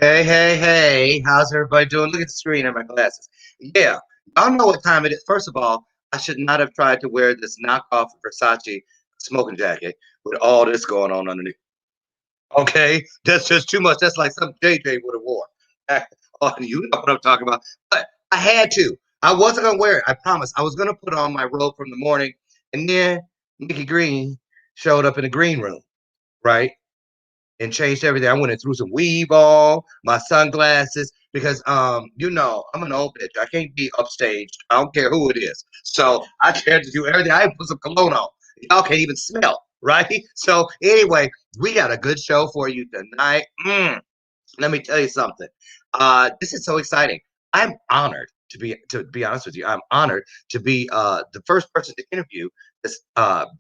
Hey, how's everybody doing? Look at the screen and my glasses. Yeah, y'all know what time it is. First of all, I should not have tried to wear this knockoff Versace smoking jacket with all this going on underneath. Okay, that's just too much. That's like something JJ would have wore. Oh, you know what I'm talking about. But I had to. I wasn't gonna wear it. I promise. I was gonna put on my robe from the morning, and then Nikki Green showed up in the green room, right? And changed everything. I went and threw some weave on, my sunglasses, because I'm an old bitch. I can't be upstaged. I don't care who it is. So I tried to do everything. I put some cologne on. Y'all can't even smell, right? So anyway, we got a good show for you tonight. Let me tell you something. This is so exciting. I'm honored to be honest with you. I'm honored to be the first person to interview this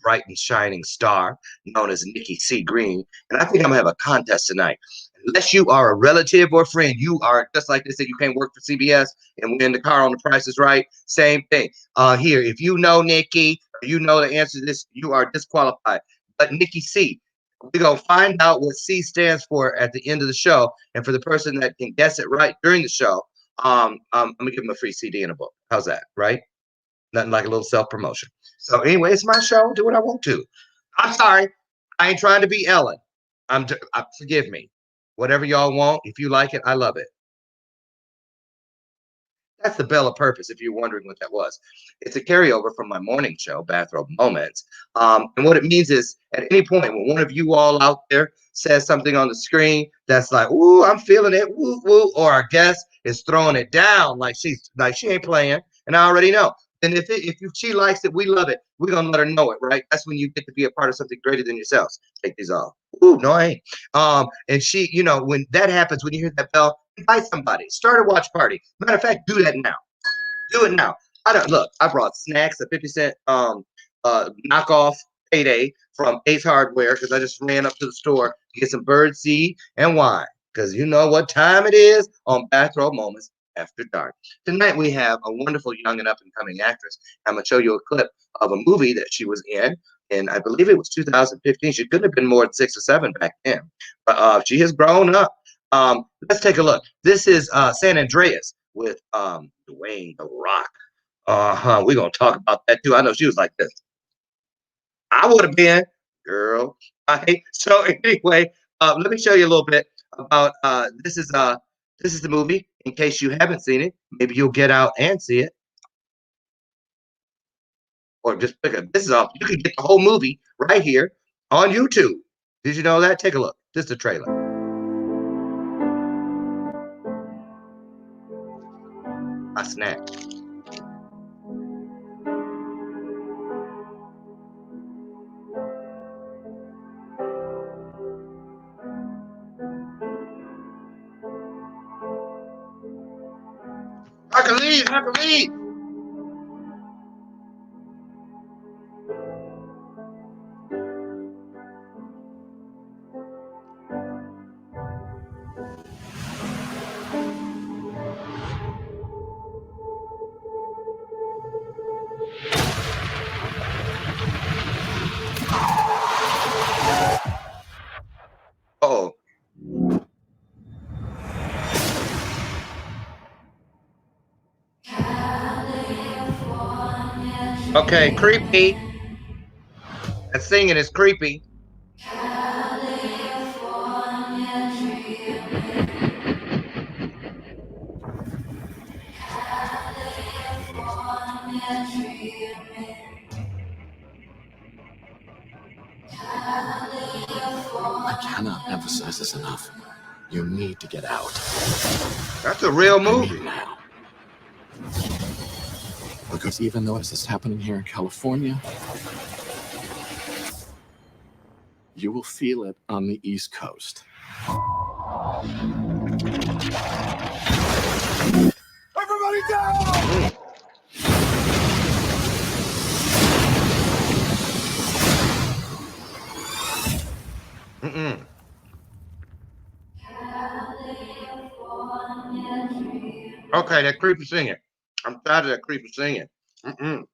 bright and shining star known as Nikki C. Green. And I think I'm gonna have a contest tonight. Unless you are a relative or friend, you are just like they said. You can't work for CBS and win the car on The Price is Right. Same thing. Here, if you know Nikki, or you know the answer to this, you are disqualified. But Nikki C, we're gonna find out what C stands for at the end of the show. And for the person that can guess it right during the show, I'm gonna give them a free CD and a book. How's that? Right? Nothing like a little self-promotion. So anyway, it's my show. Do what I want to. I'm sorry. I ain't trying to be Ellen. Forgive me. Whatever y'all want. If you like it, I love it. That's the bell of purpose, if you're wondering what that was. It's a carryover from my morning show, Bathrobe Moments. And what it means is at any point when one of you all out there says something on the screen that's like, ooh, I'm feeling it, woo, woo, or our guest is throwing it down like she ain't playing, and I already know. Then if she likes it, we love it. We're gonna let her know it, right? That's when you get to be a part of something greater than yourselves. Take these off. Ooh, no, I ain't. And she, when that happens, when you hear that bell, invite somebody, start a watch party. Matter of fact, do that now. Do it now. I don't look. I brought snacks, a 50 cent knockoff payday from Ace Hardware because I just ran up to the store to get some bird seed and wine because you know what time it is on Bathrobe Moments After Dark. Tonight we have a wonderful young and up and coming actress. I'm gonna show you a clip of a movie that she was in. And I believe it was 2015. She couldn't have been more than 6 or 7 back then. But she has grown up. Let's take a look. This is San Andreas with Dwayne The Rock. We're gonna talk about that too. I know she was like this. I would have been, girl. Right? So anyway, let me show you a little bit about this is the movie. In case you haven't seen it, maybe you'll get out and see it, or just pick up. This is off. You can get the whole movie right here on YouTube. Did you know that? Take a look. This is the trailer. I snapped. I can leave. I can leave. Oh. Okay, creepy. That singing is creepy. I cannot emphasize this enough. You need to get out. That's a real movie. Now. Because even though this is happening here in California, you will feel it on the East Coast. Everybody down! Okay, that creepy singing. I'm tired of that creepy singing. San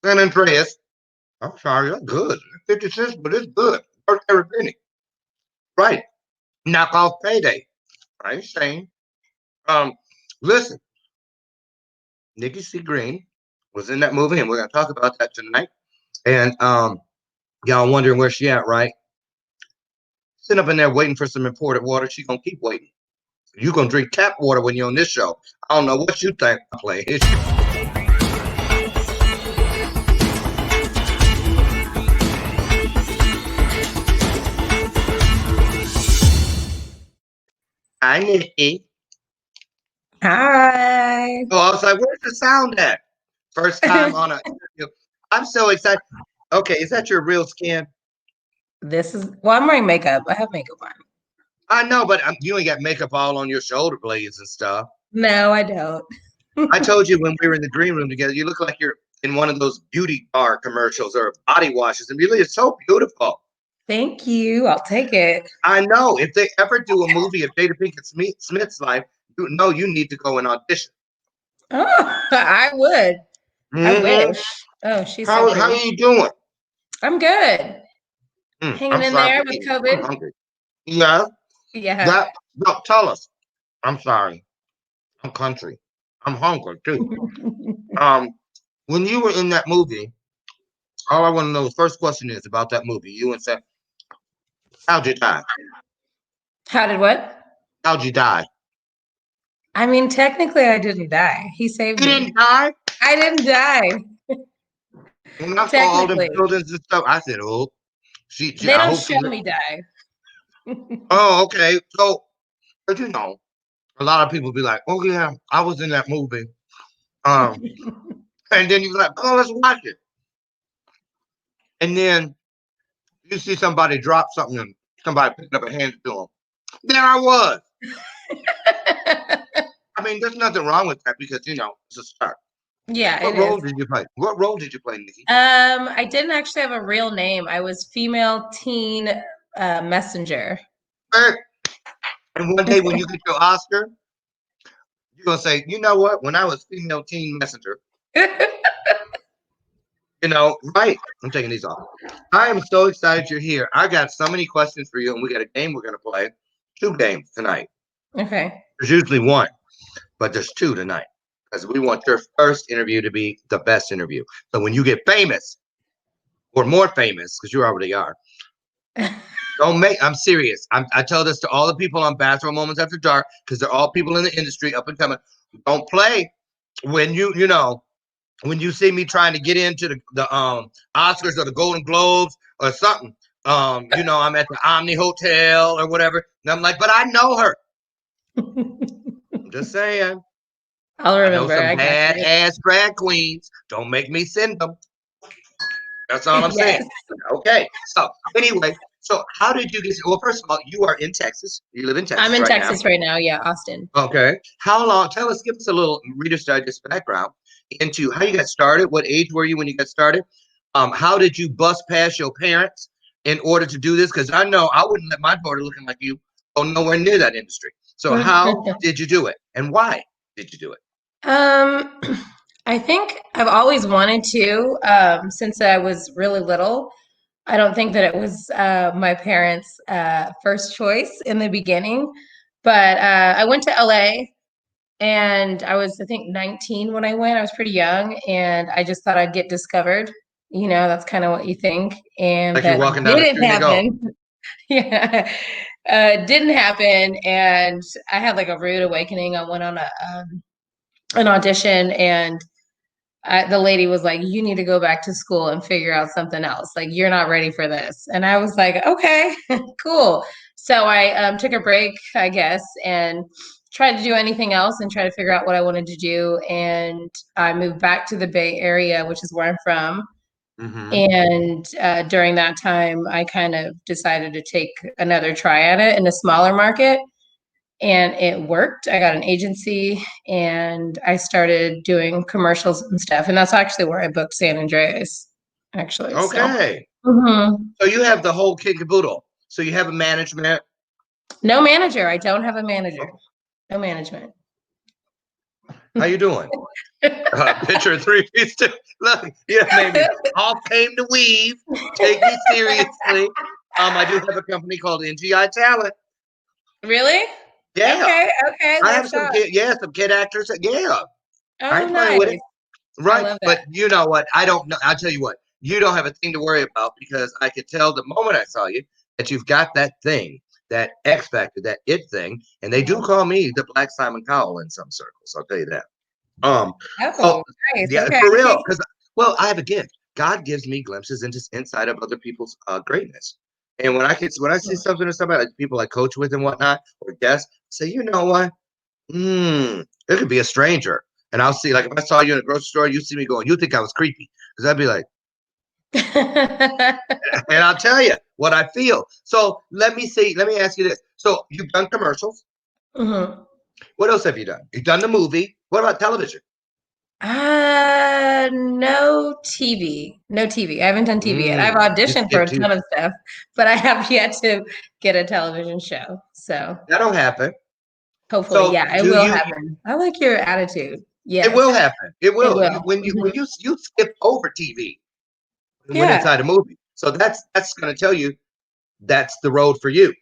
Andreas. I'm sorry, that's good. 50 cents, but it's good. Worth every penny. Right. Knock off payday. I ain't saying. Um, listen, Nikki C. Green was in that movie, and we're gonna talk about that tonight. And y'all wondering where she at, right? Sitting up in there waiting for some imported water. She gonna keep waiting. You gonna drink tap water when you're on this show. I don't know what you think I play. Hi, Nikki. Hi. Oh, I was like, where's the sound at? First time on a interview. I'm so excited. Okay, is that your real skin? I'm wearing makeup. I have makeup on. I know, but you ain't got makeup all on your shoulder blades and stuff. No, I don't. I told you when we were in the green room together, you look like you're in one of those beauty bar commercials or body washes, and really, it's so beautiful. Thank you. I'll take it. I know. If they ever do a movie of Jada Pinkett Smith's life, you know you need to go and audition. Oh, I would. I Mm-hmm. wish. Oh, she's so How are pretty. you doing? I'm good. Hanging I'm in sorry there for with eating. I'm COVID. hungry. Yeah. Yeah. That. No, tell us. I'm sorry. I'm country. I'm hungry too. Um, when you were in that movie, all I want to know, the first question is about that movie. You and said, how'd you die? How did what? How'd you die? I mean, technically, I didn't die. He saved You me. didn't die? I didn't die. When I saw all them Technically, buildings and stuff, I said, oh, they I don't hope show she. me die. Oh, okay. So, but you know, a lot of people be like, oh, yeah, I was in that movie. Um, and then you're like, oh, let's watch it. And then you see somebody drop something and somebody picked up a hand to them. There I was. I mean, there's nothing wrong with that because, it's a start. Yeah, it What is. role did you play? What role did you play, Nikki? I didn't actually have a real name. I was female teen messenger. Hey, and one day when you get your Oscar, you're going to say, you know what? When I was female teen messenger, right. I'm taking these off. I am so excited you're here. I got so many questions for you, and we got a game we're going to play. 2 games tonight. Okay. There's usually 1, but there's 2 tonight because we want your first interview to be the best interview. So when you get famous or more famous, because you already are, I'm serious. I tell this to all the people on Bathrobe Moments After Dark because they're all people in the industry up and coming. Don't play when when you see me trying to get into the Oscars or the Golden Globes or something. I'm at the Omni Hotel or whatever, and I'm like, but I know her. I'm just saying. I'll I know remember. some I got bad you. ass drag queens. Don't make me send them. That's all I'm saying. Yes. Okay. So anyway, so how did you get? Well, first of all, you are in Texas. You live in I'm Texas in right now. Texas right now. Yeah, Austin. Okay. How long? Give us a little Reader's Digest background into how you got started. What age were you when you got started? How did you bust past your parents in order to do this? Because I know I wouldn't let my daughter looking like you go nowhere near that industry. So how did you do it, and why did you do it? Um, I think I've always wanted to, since I was really little. I don't think that it was my parents' first choice in the beginning, but I went to LA and I was, I think, 19 when I went. I was pretty young, and I just thought I'd get discovered. That's kind of what you think, and Like you're that walking down the didn't street and go, happen. Yeah, didn't happen, and I had like a rude awakening. I went on an audition, and the lady was like, "You need to go back to school and figure out something else. Like, you're not ready for this." And I was like, "Okay, cool." So I took a break, I guess, and tried to do anything else and try to figure out what I wanted to do. And I moved back to the Bay Area, which is where I'm from. mm-hmm. And during that time, I kind of decided to take another try at it in a smaller market, and it worked. I got an agency and I started doing commercials and stuff. And that's actually where I booked San Andreas, actually. So, Okay. mhm. So you have the whole kit and caboodle. So you have a management. No manager. I don't have a manager. Oh, No management. how you doing? Picture of 3 piece. Look, made me all came to weave. Take me seriously. I do have a company called NGI Talent. Really? Yeah, Okay, okay, I have let's some talk. kid. Yeah, some kid actors. Yeah, I Oh, ain't playing with nice. it. I Right, love but that. you know what? I don't know. I'll tell you what. You don't have a thing to worry about because I could tell the moment I saw you that you've got that thing, that X factor, that it thing, and they do Mhm. call me the Black Simon Cowell in some circles. I'll tell you that. Um, Oh, so nice. yeah, Okay. for real, because well, I have a gift. God gives me glimpses into inside of other people's greatness. And when I see something or somebody like people I coach with and whatnot, or guests, say, you know what? It could be a stranger. And I'll see, like, if I saw you in a grocery store, you see me going, you think I was creepy. Because I'd be like, and I'll tell you what I feel. So let me ask you this. So you've done commercials. Mhm. What else have you done? You've done the movie. What about television? No TV. No TV. I haven't done TV yet. I've You auditioned for a skipped two. ton of stuff, but I have yet to get a television show. So That'll happen. hopefully, So yeah, it do will you happen. I like your attitude. it Yes, will happen. It it will. will. When Mhm. you skip over TV and went Yeah. inside a movie. So that's gonna tell you that's the road for you.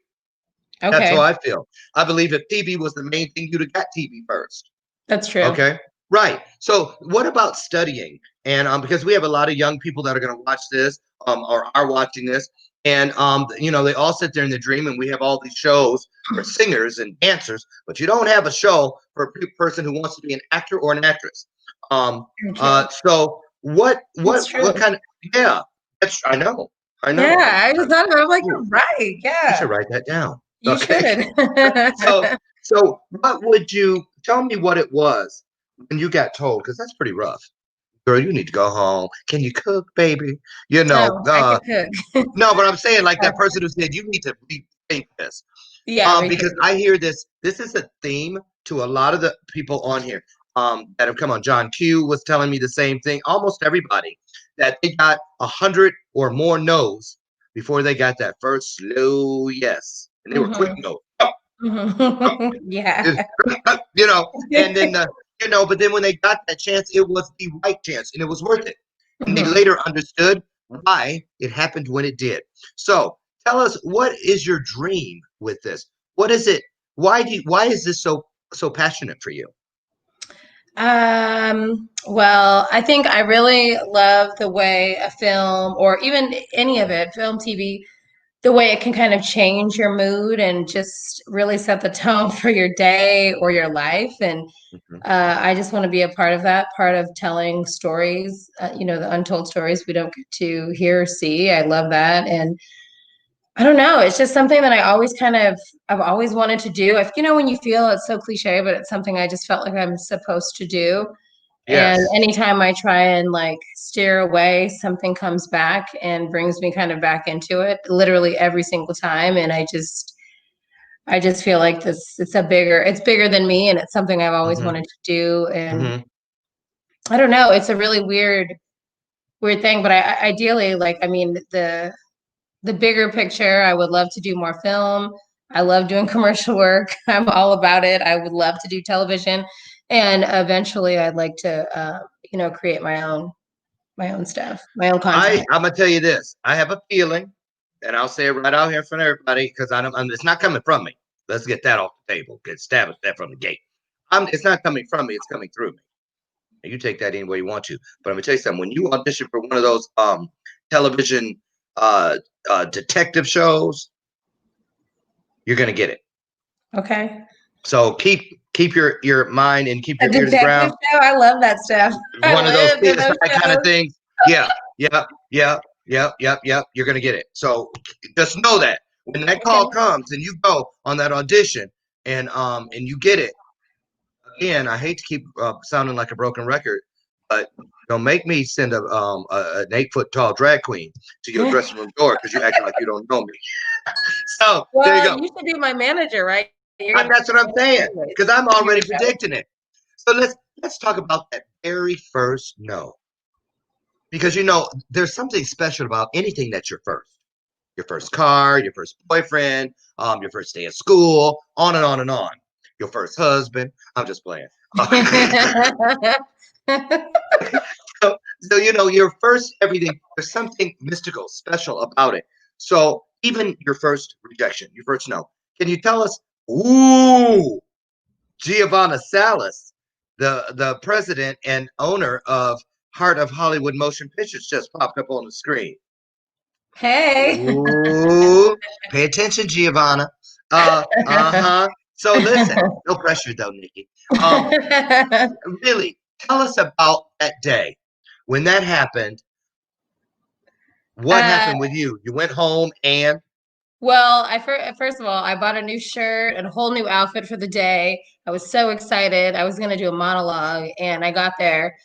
That's how Okay. I feel. I believe if TV was the main thing, you'd have got TV first. That's true. Okay. Right. So what about studying? And because we have a lot of young people that are going to watch this or are watching this, and they all sit there in the dream, and we have all these shows for singers and dancers, but you don't have a show for a person who wants to be an actor or an actress. Um, Very true. so It's what true. kind of yeah? That's I know. I Yeah, know. I just thought about it. I'm like, Ooh, you're right. I Yeah, should write that down. you Okay. should. So, so what would you tell me what it was when you got told? Because that's pretty rough. Girl, you need to go home. Can you cook, baby? You know, Oh, I can cook. no, but I'm saying like that person who said you need to rethink this. Yeah, Because rethink. I hear this. This is a theme to a lot of the people on here that have come on. John Q was telling me the same thing. Almost everybody that they got 100 or more no's before they got that first slow yes, and they were quick Hmm. no. Yeah. you know, and then but then when they got that chance, it was the right chance and it was worth it. And they Mhm. later understood why it happened when it did. So tell us, what is your dream with this? What is it? Why is this so passionate for you? Well, I think I really love the way a film or even any of it, film, TV, the way it can kind of change your mood and just really set the tone for your day or your life. And Mhm. I just want to be a part of that, part of telling stories, the untold stories we don't get to hear or see. I love that. And I don't know. It's just something that I've always wanted to do. If when you feel it's so cliche, but it's something I just felt like I'm supposed to do. And Yes. anytime I try and like steer away, something comes back and brings me kind of back into it, literally every single time. And I just feel like it's bigger than me and it's something I've always Hmm. wanted to do. And Hmm. I don't know, it's a really weird thing, but ideally, like, I mean, the bigger picture, I would love to do more film. I love doing commercial work. I'm all about it. I would love to do television, and eventually, I'd like to, create my own stuff, my own content. I'm gonna tell you this. I have a feeling, and I'll say it right out here in front of everybody because it's not coming from me. Let's get that off the table. Get established that from the gate. It's not coming from me. It's coming through me. And you take that any way you want to. But I'm gonna tell you something. When you audition for one of those television uh, detective shows, you're gonna get it. Okay, So keep your mind and keep a your ear to the detective ground. show. I love that stuff. I One of those live for those CSI kind of shows. things. Yeah, yep, yep, yep. You're gonna get it. So just know that when that Okay. call comes and you go on that audition and you get it, again, I hate to keep sounding like a broken record, but don't make me send an 8 foot tall drag queen to your dressing room door because you acting like you don't know me. So there you Well, go. you should be my manager, right? You're gonna That's what I'm saying because I'm here we already go. predicting it. So let's talk about that very first no, because there's something special about anything that's your first car, your first boyfriend, your first day at school, on and on and on. Your first husband. I'm just playing. So your first everything. There's something mystical, special about it. So even your first rejection, your first no. Can you tell us Ooh, Giovanna Salas, the president and owner of Heart of Hollywood Motion Pictures, just popped up on the screen. Hey. Ooh, pay attention, Giovanna. Uh-huh. So listen, no pressure though, Nikki. Um, really, tell us about that day when that happened. What uh, happened with you? You went home and well, first of all, I bought a new shirt and a whole new outfit for the day. I was so excited. I was going to do a monologue, and I got there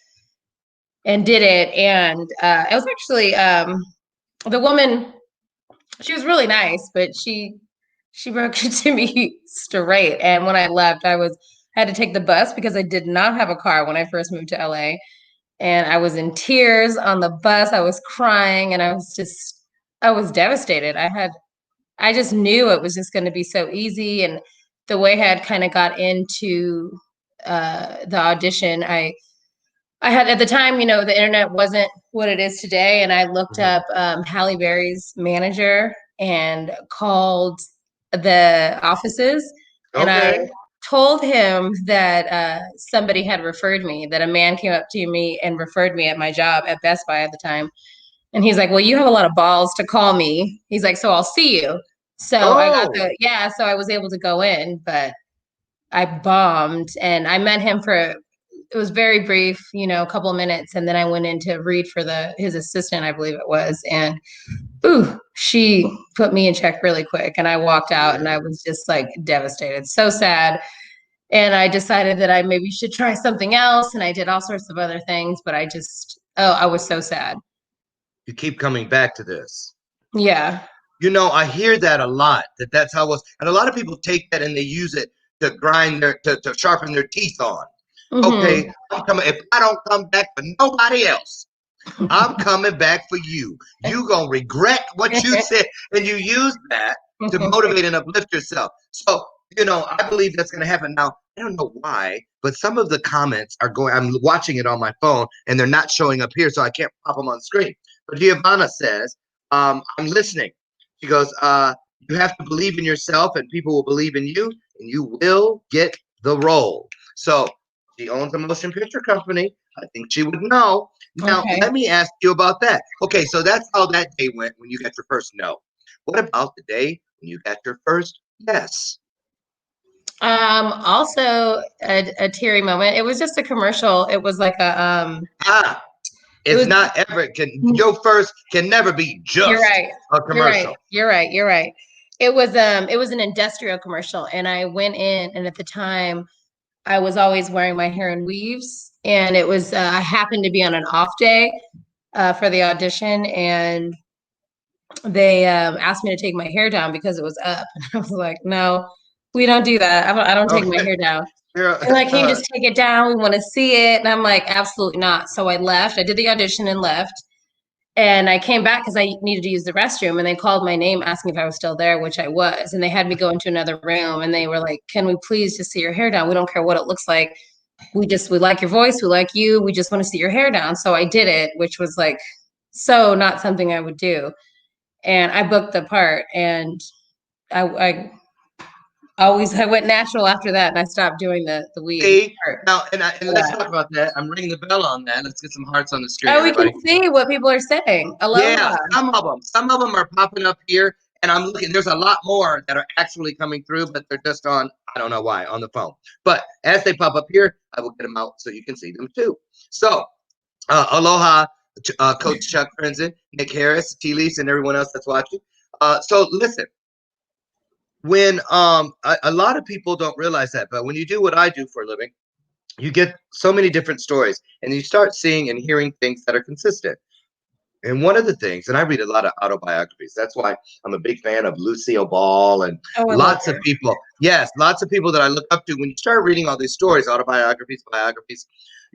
and did it. And it was actually the woman. She was really nice, but she broke it to me straight. And when I left, had to take the bus because I did not have a car when I first moved to LA. And I was in tears on the bus. I was crying, and I was devastated. I just knew it was just going to be so easy. And the way I had kind of got into the audition, I had at the time, the internet wasn't what it is today. And I looked Mhm. up Halle Berry's manager and called the offices. And I Okay. told him that somebody had referred me, that a man came up to me and referred me at my job at Best Buy at the time. And he's like, well, you have a lot of balls to call me. He's like, so I'll see you. So Oh, so I was able to go in, but I bombed and I met him it was very brief, a couple of minutes. And then I went in to read for his assistant, I believe it was. And ooh, she put me in check really quick. And I walked out and I yeah. was just like devastated, so sad. And I decided that I maybe should try something else. And I did all sorts of other things, but I was so sad. You keep coming back to this. Yeah. I hear that a lot. That's how it was, and a lot of people take that and they use it to grind to sharpen their teeth on. Hmm. Okay, I'm coming. If I don't come back for nobody else, I'm coming back for you. You gonna regret what you said, and you use that to motivate and uplift yourself. So I believe that's gonna happen. Now, I don't know why, but some of the comments are going. I'm watching it on my phone, and they're not showing up here, so I can't pop them on the screen. But Giovanna says, "I'm listening." She goes, "You have to believe in yourself, and people will believe in you, and you will get the role." So she owns a motion picture company. I think she would know. Now, Okay. let me ask you about that. Okay, so that's how that day went when you got your first no. What about the day when you got your first yes? Also a teary moment. It was just a commercial. It was like Ah, it it's was, not ever can your first can never be you're just right. a You're right. commercial. You're right. You're right. It was an industrial commercial. And I went in, and at the time I was always wearing my hair in weaves. And I happened to be on an off day for the audition, and they asked me to take my hair down because it was up. And I was like, no, we don't do that. I don't take my Okay. hair down. Yeah, And like, can you just take it down? We want to see it. And I'm like, absolutely not. So I left. I did the audition and left. And I came back because I needed to use the restroom. And they called my name asking if I was still there, which I was. And they had me go into another room, and they were like, can we please just see your hair down? We don't care what it looks like. We like your voice. We like you. We just want to see your hair down. So I did it, which was like so not something I would do. And I booked the part, and I I went natural after that, and I stopped doing the weave see part now, and for let's that. talk about that. I'm ringing the bell on that. Let's get some hearts on the screen, Oh, we can everybody. see what people are saying. Yeah, Aloha. some of them are popping up here, and I'm looking. There's a lot more that are actually coming through, but they're just on. I don't know why on the phone. But as they pop up here, I will get them out so you can see them too. So, aloha, Coach Chuck Frenzen, Nick Harris, T. Lise, and everyone else that's watching. So listen, when a lot of people don't realize that, but when you do what I do for a living, you get so many different stories, and you start seeing and hearing things that are consistent. And one of the things, and I read a lot of autobiographies. That's why I'm a big fan of Lucille Ball and Oh, I love lots of her. people. Yes, lots of people that I look up to. When you start reading all these stories, autobiographies, biographies,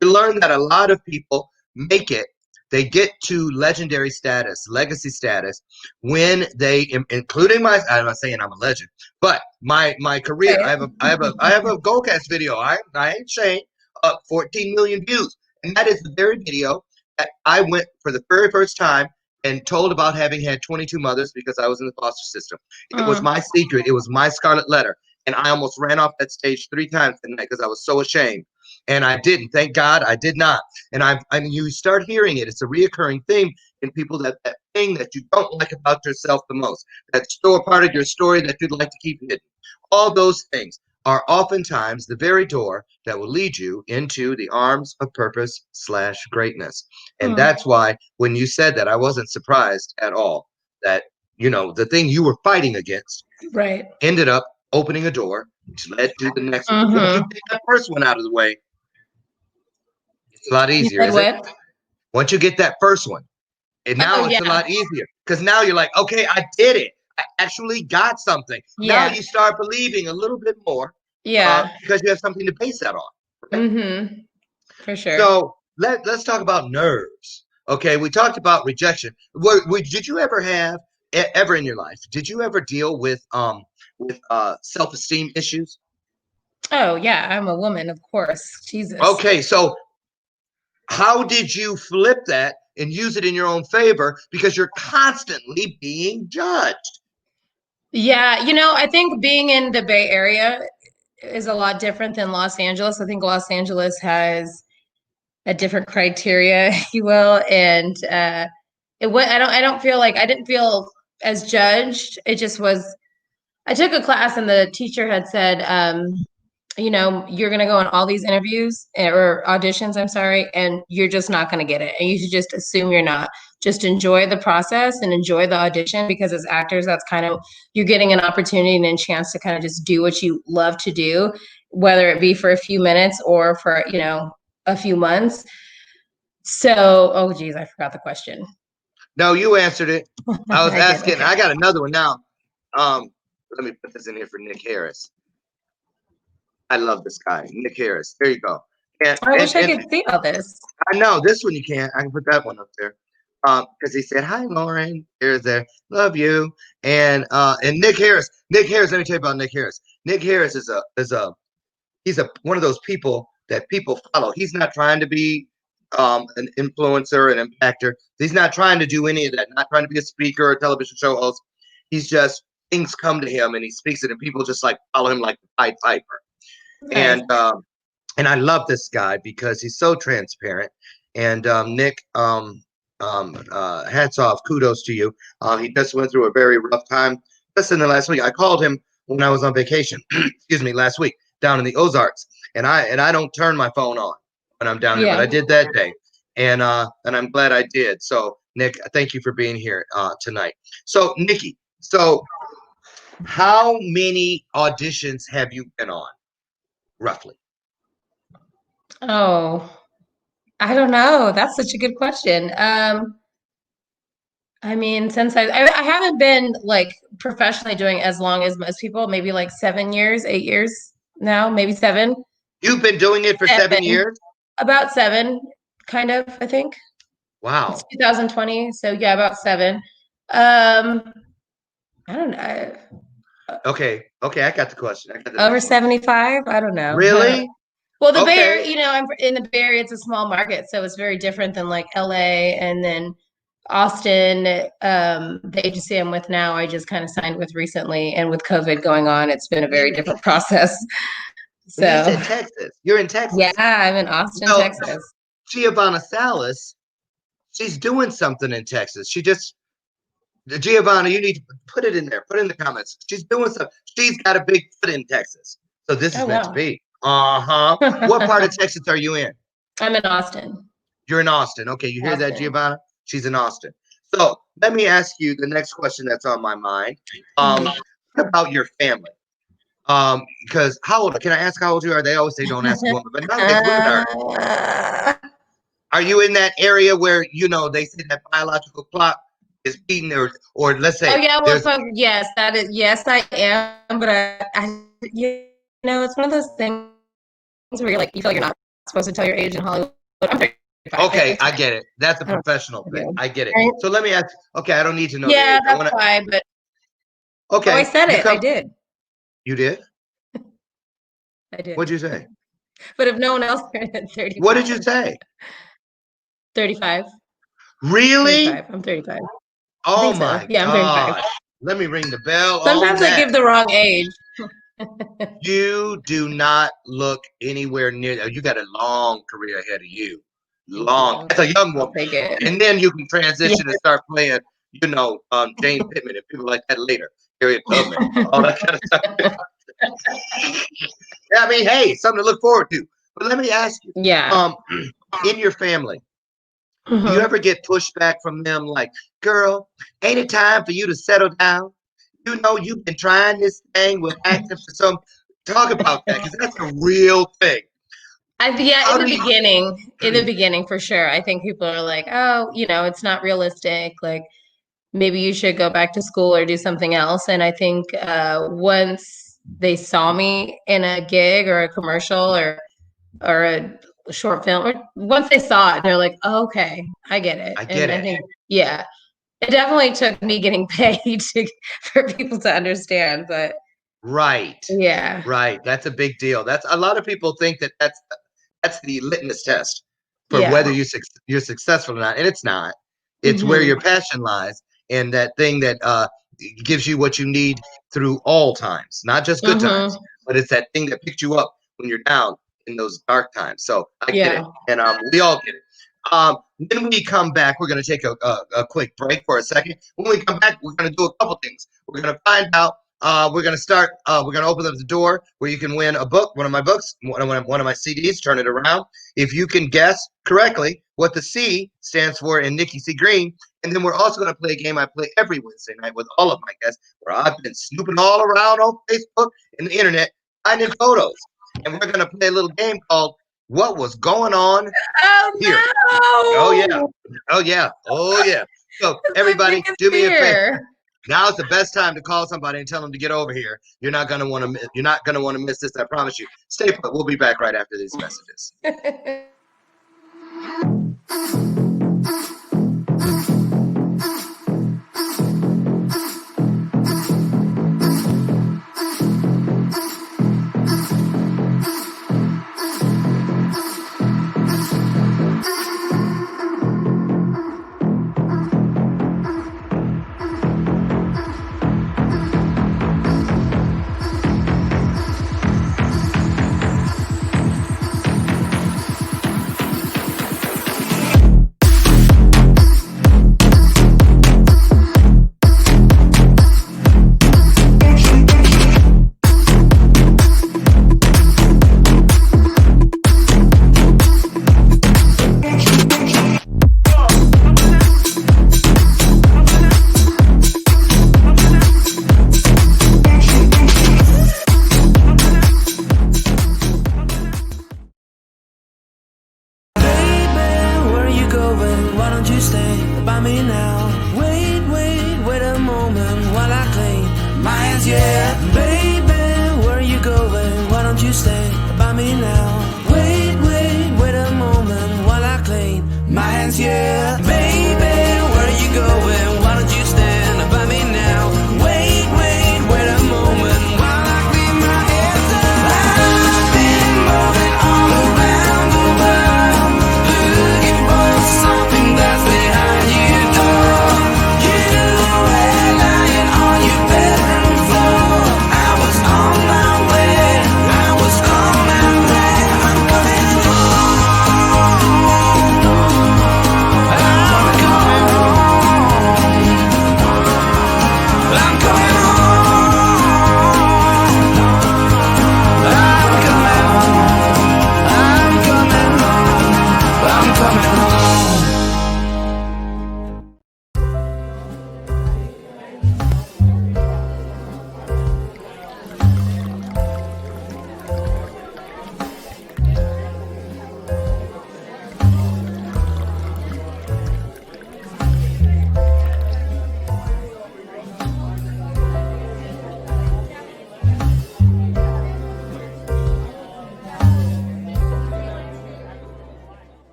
you learn that a lot of people make it. They get to legendary status, legacy status, when they, including my. I'm not saying I'm a legend, but my career. Okay. I have a Goldcast video. I ain't saying 14 million views, and that is the very video I went for the very first time and told about having had 22 mothers because I was in the foster system. It was Mm. my secret. It was my scarlet letter. and I almost ran off that stage 3 times that night because I was so ashamed. And I didn't. Thank God I did not. And you start hearing it. It's a reoccurring theme in people, that thing that you don't like about yourself the most, that part of your story that you'd like to keep hidden. All those things are oftentimes the very door that will lead you into the arms of purpose / greatness. And that's why when you said that, I wasn't surprised at all that, the thing you were fighting against Right. ended up opening a door, which led to the next one. Mm-hmm. Once you get that first one out of the way, it's a lot easier, is it? Once you get that first one, and now it's a lot easier because now you're like, okay, I did it. I actually got something. Yeah. Now you start believing a little bit more. Yeah. Because you have something to base that on. Right? Mm-hmm. For sure. So let's talk about nerves. Okay, we talked about rejection. Did you ever have ever in your life? Did you ever deal with self-esteem issues? Oh yeah, I'm a woman, of course. Jesus. Okay, so how did you flip that and use it in your own favor? Because you're constantly being judged. Yeah, I think being in the Bay Area is a lot different than Los Angeles. I think Los Angeles has a different criteria, if you will, and I don't feel like I didn't feel as judged. It just was. I took a class and the teacher had said, you're going to go on all these interviews or auditions, I'm sorry, and you're just not going to get it. And you should just assume you're not. Just enjoy the process and enjoy the audition, because as actors, that's kind of, you're getting an opportunity and a chance to kind of just do what you love to do, whether it be for a few minutes or for, a few months. So, oh geez, I forgot the question. No, you answered it. I was asking, okay. I got another one now. Let me put this in here for Nick Harris. I love this guy, Nick Harris. There you go. I wish I could see all this. I know this one you can't. I can put that one up there. Because he said, "Hi, Loren. Here's there. Love you." And Nick Harris. Nick Harris. Let me tell you about Nick Harris. Nick Harris is he's one of those people that people follow. He's not trying to be an influencer, an impactor. He's not trying to do any of that. Not trying to be a speaker or a television show host. He's just, things come to him and he speaks it, and people just like follow him like the Pied Piper. Nice. And I love this guy because he's so transparent. And Nick, hats off, kudos to you. He just went through a very rough time just in the last week. I called him when I was on vacation. Excuse me, last week down in the Ozarks, and I don't turn my phone on when I'm down there, but I did that day, and I'm glad I did. So Nick, thank you for being here tonight. So Nikki, how many auditions have you been on, roughly? Oh, I don't know. That's such a good question. I mean, since I haven't been like professionally doing as long as most people, maybe like 7 years, 8 years now, maybe 7. You've been doing it for 7 years? About 7, kind of, I think. Wow. It's 2020, so yeah, about 7. I don't know. Okay, I got the question. Over 75? I don't know. Really? Well, the Bay Area, I'm in the Bay Area, it's a small market, so it's very different than like LA and then Austin. The agency I'm with now, I just kind of signed with recently, and with COVID going on, it's been a very different process. So you said Texas. You're in Texas. Yeah, I'm in Austin, Texas. Giovanna Salas, she's doing something in Texas. Giovanna, you need to put it in there. Put it in the comments. She's doing something. She's got a big foot in Texas. So this is meant to be. What part of Texas are you in? I'm in Austin. You're in Austin. Okay, you hear that, Giovanna? She's in Austin. So let me ask you the next question that's on my mind. What about your family? Because can I ask how old you are? They always say don't ask women, but nowadays women are. Are you in that area where they say that biological clock is beating, or let's say? Oh yeah, well, yes, that is, yes, I am, but I it's one of those things where you're like, you feel like you're not supposed to tell your age in Hollywood. I'm 35. Okay, I get it. That's a professional thing. I get it. So let me ask. Okay, I don't need to know. Yeah, that's why. But okay, I said it. I did. You did? I did. What'd you say? But if no one else heard it, 35. What did you say? 35. Really? 35. I'm 35. Oh my Yeah, I'm 35. Let me ring the bell. Sometimes I give the wrong age. You do not look anywhere near. You got a long career ahead of you. Thank Long you. as a young I'll woman, take it. and then you can Yeah. transition and start playing. Jane Pittman and people like that later. Harriet Tubman, all that kind of stuff. Yeah, I mean, hey, something to look forward to. But let me ask you, Yeah. um, in your family, do you Mhm. ever get pushback from them like, girl, ain't it time for you to settle down? You know, you've been trying this thing with acting for some. Talk about that because that's a real thing. Yeah, How do you? in the beginning for sure. I think people are like, oh, it's not realistic. Like maybe you should go back to school or do something else. And I think once they saw me in a gig or a commercial or a short film, or once they saw it, they're like, oh, okay, I get it. I get And I it. think, yeah, it definitely took me getting paid for people to understand. But Right. yeah, Right. That's a big deal. That's a lot of people think that that's the litmus test for yeah. whether you're successful or not, and it's not. It's where Hmm. your passion lies, and that thing that gives you what you need through all times, not just good Hmm. times, but it's that thing that picked you up when you're down in those dark times. So I get Yeah. it, and we all get it. When we come back, we're going to take a quick break for a second. When we come back, we're going to do a couple things. We're going to find out. We're going to start. We're going to open up the door where you can win a book, one of my books, one of my CDs. Turn it around. If you can guess correctly what the C stands for in Nikki C. Green, and then we're also going to play a game I play every Wednesday night with all of my guests, where I've been snooping all around on Facebook and the internet, finding photos, and we're going to play a little game called "What Was Going On Here." Oh yeah, Oh oh yeah, oh yeah. So no! It's my everybody, biggest do me a favor. fear. Now's the best time to call somebody and tell them to get over here. You're not gonna want to. You're not gonna want to miss this. I promise you. Stay put. We'll be back right after these messages.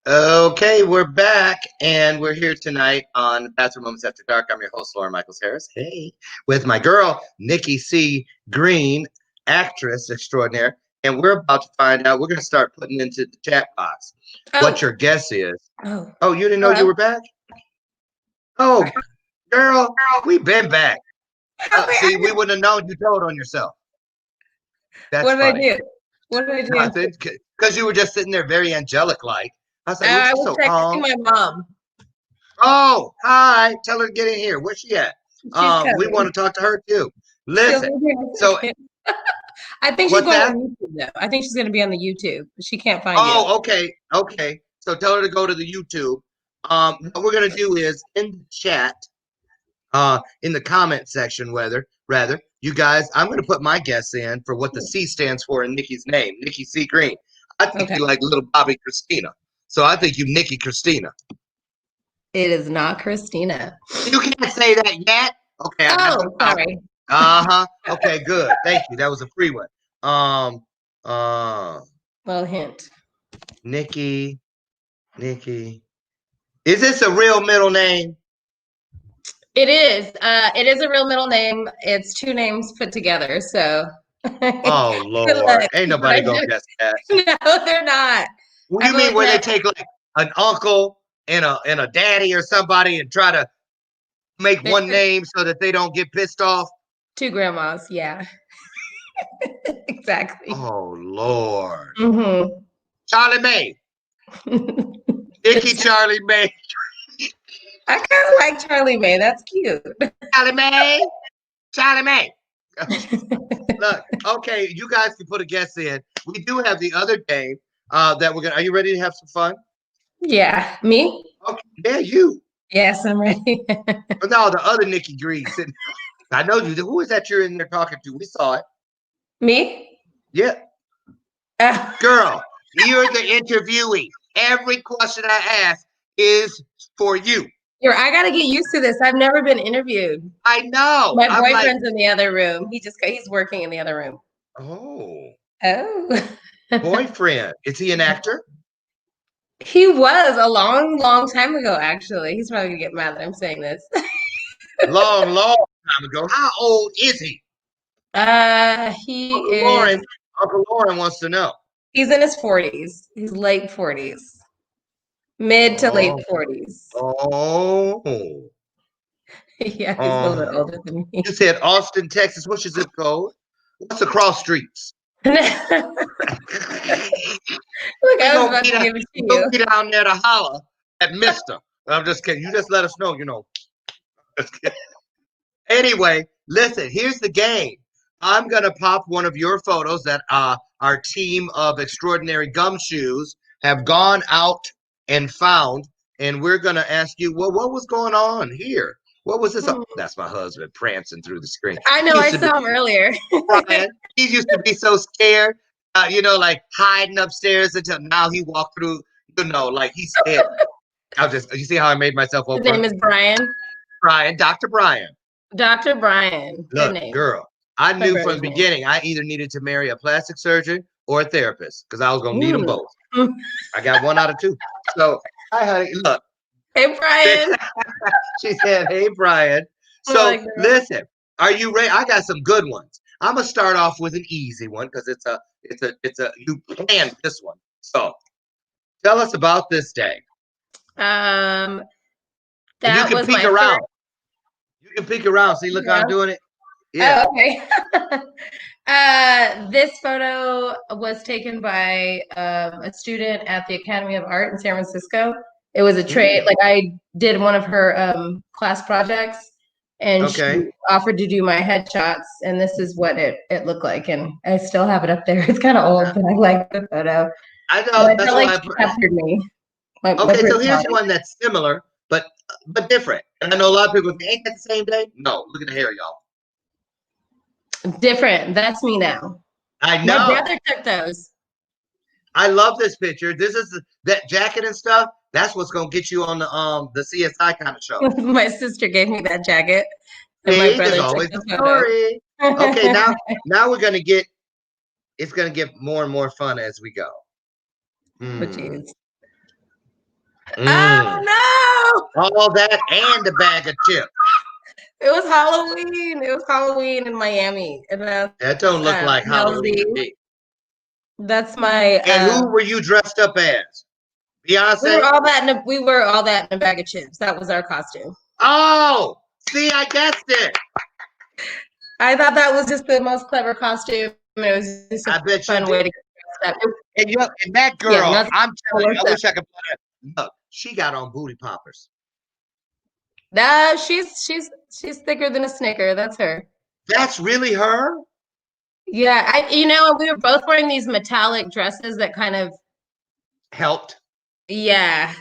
Okay, we're back, and we're here tonight on Bathrobe Moments After Dark. I'm your host, Loren Michaels Harris. Hey, with my girl, Nikki C. Green, actress extraordinaire, and we're about to find out. We're going to start putting into the chat box what Oh, your guess is. oh, Oh, you didn't know you hello. were back? Oh, girl, we've been back. Okay, See, we wouldn't have known you told on yourself. That's What did I funny. do? What did I do? Nothing, because you were just sitting there very angelic like. I was like, "Who's I she was so texting calm?" my mom. Oh, hi. Tell her to get in here. Where's she at? She's We want coming. to talk to her too. She'll Listen. be here in a So second. I think she's what's going that? on YouTube though. I think she's going to be on the YouTube. She can't find you. Oh, okay. Okay. So tell her to go to the YouTube. What we're gonna do is in the chat, in the comment section, rather, you guys, I'm gonna put my guess in for what the C stands for in Nikki's name, Nikki C. Green. I think Okay. you like little Bobby Christina. So I think you Nikki Christina. It is not Christina. You can't say that yet. Okay, I got you Oh, out. sorry. Uh-huh. Okay, good. Thank you. That was a free one. Um, uh, Well, hint. Nikki. Is this a real middle name? It is. It is a real middle name. It's two names put together. So. Oh Good luck. Lord. Ain't But I nobody gonna did. guess that. No, they're not. What do I you feel mean like where they that take like an uncle and a daddy or somebody and try to make they're one name so that they don't get pissed off? two grandmas. Yeah, exactly. Oh Lord. Hmm. Charlie May. Nikki Charlie May. I kind of like Charlie May. That's cute. Charlie May. Charlie May. Look, okay, you guys can put a guess in. We do have the other game that we're gonna. Are you ready to have some fun? Yeah, me? Okay, yeah, you. Yes, I'm ready. No, the other Nikki Green. I know you. Who is that you're in there talking to? We saw it. Me? Yeah, Uh, girl, you're the interviewee. Every question I ask is for you. I gotta get used to this. I've never been interviewed. I know. My I'm like, boyfriend's in the other room. He's working in the other room. oh, Oh. boyfriend. Is he an actor? He was a long, long time ago, actually. He's probably gonna get mad that I'm saying this. Long, long time ago. How old is he? He Uncle is Loren. Uncle Loren wants to know. he's in his 40s. He's late 40s. Mid to late Oh, 40s. oh, Yeah, he's a little bit oh. older than me. You said Austin, Texas. What's your zip code? What's the cross streets? Look, We I was gonna about be to down, give it to we'll you. be down there to holler at Mister. I'm just kidding. You just let us know. Just kidding. Anyway, listen. Here's the game. I'm gonna pop one of your photos that our team of extraordinary gumshoes have gone out and found, and we're gonna ask you, well, what was going on here? What was this? Hmm. That's my husband prancing through the screen. I know, He I used to be saw him earlier. Brian. He used to be so scared, like hiding upstairs until now he walked through, like he's scared. You see how I made myself His Oprah? name is Brian. Brian, Dr. Brian. Dr. Brian. Good Look, name. girl, I My knew from brother's the name. beginning I either needed to marry a plastic surgeon or a therapist because I was going to need them Mm. both. I got one out of two. So, hi, honey. Look, Hey, Brian. she said, hey, Brian. Oh So, my God. listen, are you ready? I got some good ones. I'm going to start off with an easy one because you planned this one. So, tell us about this day. Um, And you that can was peek my around. first. You can peek around. See, look how Yeah. I'm doing it. Yeah. Oh, okay. This photo was taken by a student at the Academy of Art in San Francisco. It was a trade, like I did one of her class projects, and she Okay. offered to do my headshots, and this is what it looked like, and I still have it up there. It's kind of old, but I like the photo. I But know. I That's felt why like she captured me, my Okay, so here's personality. one that's similar, but different. And I know a lot of people think, ain't that the same day? No, look at the hair, y'all. Different. That's me now. I My know. brother took those. I love this picture. This is that jacket and stuff. That's what's gonna get you on the CSI kind of show. My sister gave me that jacket, and my See, there's brother took always the a photo. story. Okay, now we're gonna get. It's gonna get more and more fun as we go. Oh, Mm, jeez. mm. Oh no! All that and a bag of chips. It was Halloween. It was Halloween in Miami, and That don't look like Halloween to Halsey. me. That's my. And who were you dressed up as? We were Beyonce? all that. We were all that in a bag of chips. That was our costume. Oh, see, I guessed it. I thought that was just the most clever costume, It was just I a bet you fun did. way to get dressed up. And that Yeah, girl, no, it's I'm well telling you, worth I it. wish I could put her. Look, she got on booty poppers. No, she's thicker than a Snicker. That's her. That's really her? Yeah, we were both wearing these metallic dresses that kind of, Helped. yeah.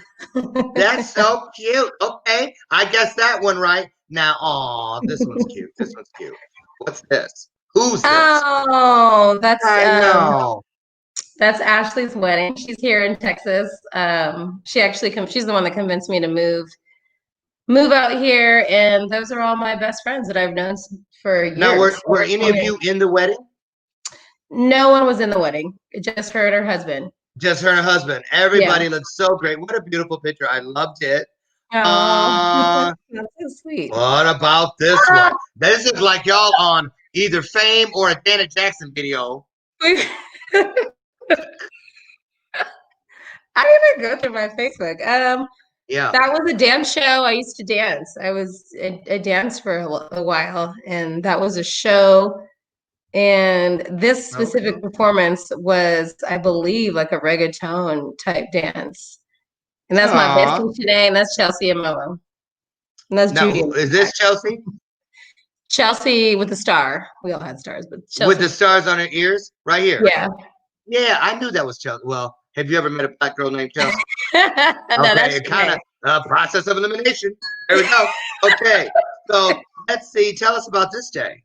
That's so cute. Okay, I guess that one right. Now, this one's cute. This one's cute. What's this? Who's this? Oh, I know. that's Ashley's wedding. She's here in Texas. She's the one that convinced me to move out here, and those are all my best friends that I've known for Now, years. were Over any of 20 years. you in the wedding? No one was in the wedding. Just her and her husband. Just her and her husband. Yeah. Everybody looks so great. What a beautiful picture. I loved it. Oh, Uh, that's so sweet. what about this Ah, one? This is like y'all on either Fame or a Janet Jackson video. I didn't go through my Facebook. Yeah. That was a dance show. I used to dance. I danced for a while, and that was a show. And this Okay. specific performance was, I believe, like a reggaeton type dance. And that's my Aw. bestie today, and that's Chelsea and Momo. And that's Now, Judy in the is back. this Chelsea Chelsea with the star. We all had stars, but with Chelsea. the stars on her ears? Right here. Yeah. Yeah, I knew that was Chelsea. Well, have you ever met a black girl named Chelsea? No, Okay, that's it kind Shanae. of process of elimination. There we go. Okay, so let's see. Tell us about this day.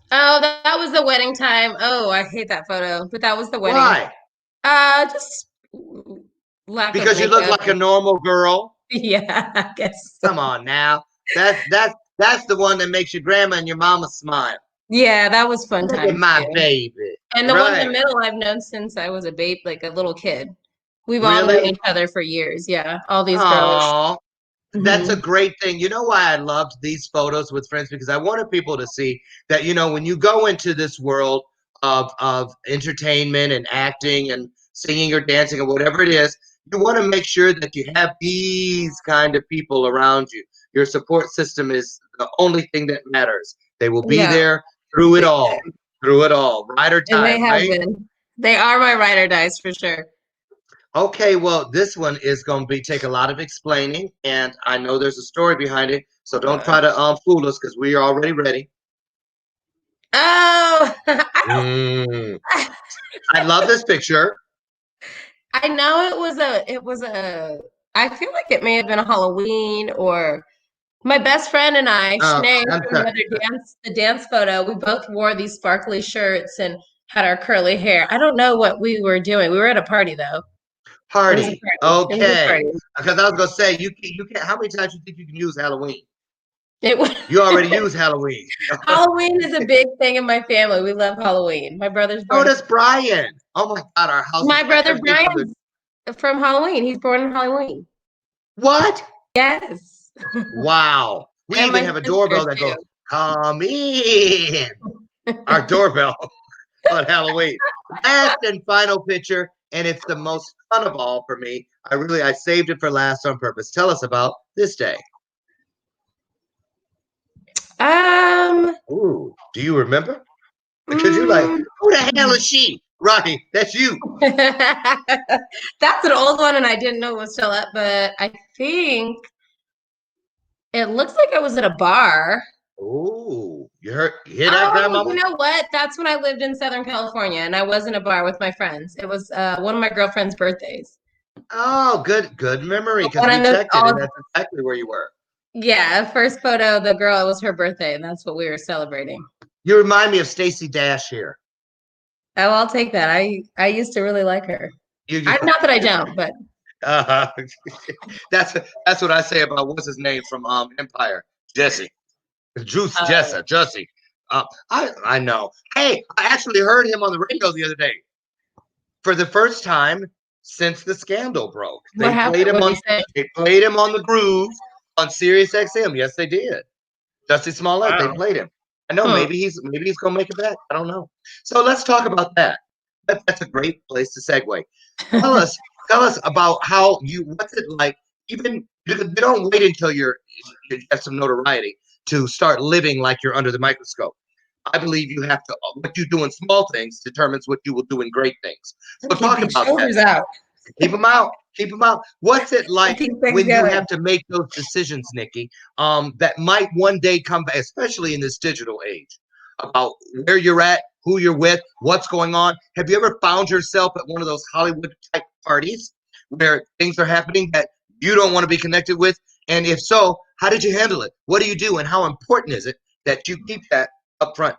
Oh, that was the wedding time. Oh, I hate that photo, but that was the wedding. Why? Just lack of Because you look makeup. like a normal girl. Yeah, I guess so. Come on now. That's the one that makes your grandma and your mama smile. Yeah, that was fun Look at times my too. baby. And the one in the Right. middle I've known since I was a babe, like a little kid. We've all known Really? each other for years. Yeah, all these girls. Oh, that's a Hmm. great thing. You know why I loved these photos with friends? Because I wanted people to see that, when you go into this world of entertainment and acting and singing or dancing or whatever it is, you want to make sure that you have these kind of people around you. Your support system is the only thing that matters. They will be Yeah, there through it all, ride or and die, they have right? been. They are my ride or dies for sure. Okay, well, this one is going to take a lot of explaining, and I know there's a story behind it, so don't try to fool us because we are already ready. Oh, Mm, I love this picture. I know it was a I feel like it may have been a Halloween or my best friend and I, Shanae I'm from sorry, the dance photo, we both wore these sparkly shirts and had our curly hair. I don't know what we were doing. We were at a party though. It was a party. party. It was a Okay, party. because I was gonna say you can. How many times you think you can use Halloween? It was You already use Halloween. Halloween is a big thing in my family. We love Halloween. My brother's Oh, born. does Brian. Oh my God, our house My is like brother everything from the Brian's from Halloween. He's born in Halloween. what? Yes. Wow. We And even my have a sister doorbell that too. goes, "Come in." Our doorbell on Halloween. Last and final picture, and it's the most fun of all for me. I saved it for last on purpose. Tell us about this day. Um, Ooh, do you remember? Because you're like, mm, who the hell is she? Right, that's you. that's an old one, and I didn't know it was still up, but I think it looks like I was at a bar. Ooh, you hear that, Oh, you grandmama? know what? That's when I lived in Southern California, and I was in a bar with my friends. It was one of my girlfriend's birthdays. Oh, good memory, because One we of those, checked it, and that's exactly where you were. yeah, first photo, the girl, it was her birthday, and that's what we were celebrating. You remind me of Stacy Dash here. Oh, I'll take that. I used to really like her. You, Not that I don't, but uh, that's what I say about what's his name from Empire, Jesse. Juice uh, Jesse. I know. Hey, I actually heard him on the radio the other day for the first time since the scandal broke. what happened? What did he say? They played him on the Groove on Sirius XM. Yes, they did. Jesse Smollett. They Wow. played him. I know. Hmm. Maybe he's gonna make it back. I don't know. So let's talk about that. That's a great place to segue. Tell us tell us about what's it like. Even you don't wait until you have some notoriety to start living like you're under the microscope. I believe you have to, what you do in small things determines what you will do in great things. So Keep talk these about that. shoulders out. Keep them out. Keep them out. What's it like Keep things when you going. have to make those decisions, Nikki, that might one day come back, especially in this digital age, about where you're at, who you're with, what's going on? Have you ever found yourself at one of those Hollywood type parties where things are happening that you don't want to be connected with? And if so, how did you handle it? What do you do, and how important is it that you keep that up front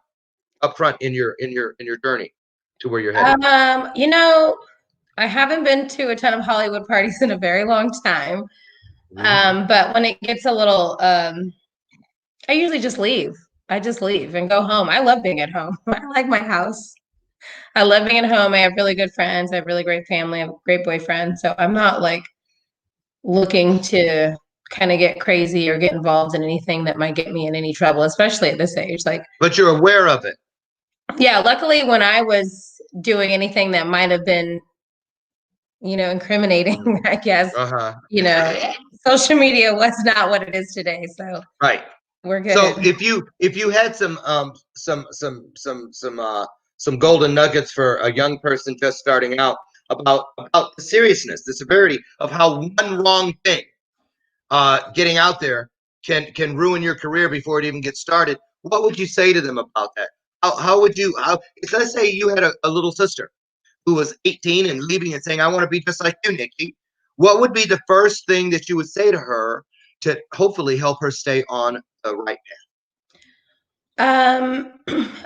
in your journey to where you're headed? You know, I haven't been to a ton of Hollywood parties in a very long time. But when it gets a little, I usually just leave. I just leave and go home. I love being at home. I like my house. I love being at home. I have really good friends. I have really great family. I have a great boyfriend. So I'm not like looking to kind of get crazy or get involved in anything that might get me in any trouble, especially at this age. Like, But you're aware of it. yeah, luckily when I was doing anything that might have been, incriminating, I guess, Uh-huh. you know, social media was not what it is today. So Right. we're good. So if you had some golden nuggets for a young person just starting out about the seriousness, the severity of how one wrong thing getting out there can ruin your career before it even gets started, what would you say to them about that? How would you let's say you had a little sister who was 18 and leaving and saying, I want to be just like you, Nikki. What would be the first thing that you would say to her to hopefully help her stay on the right Um,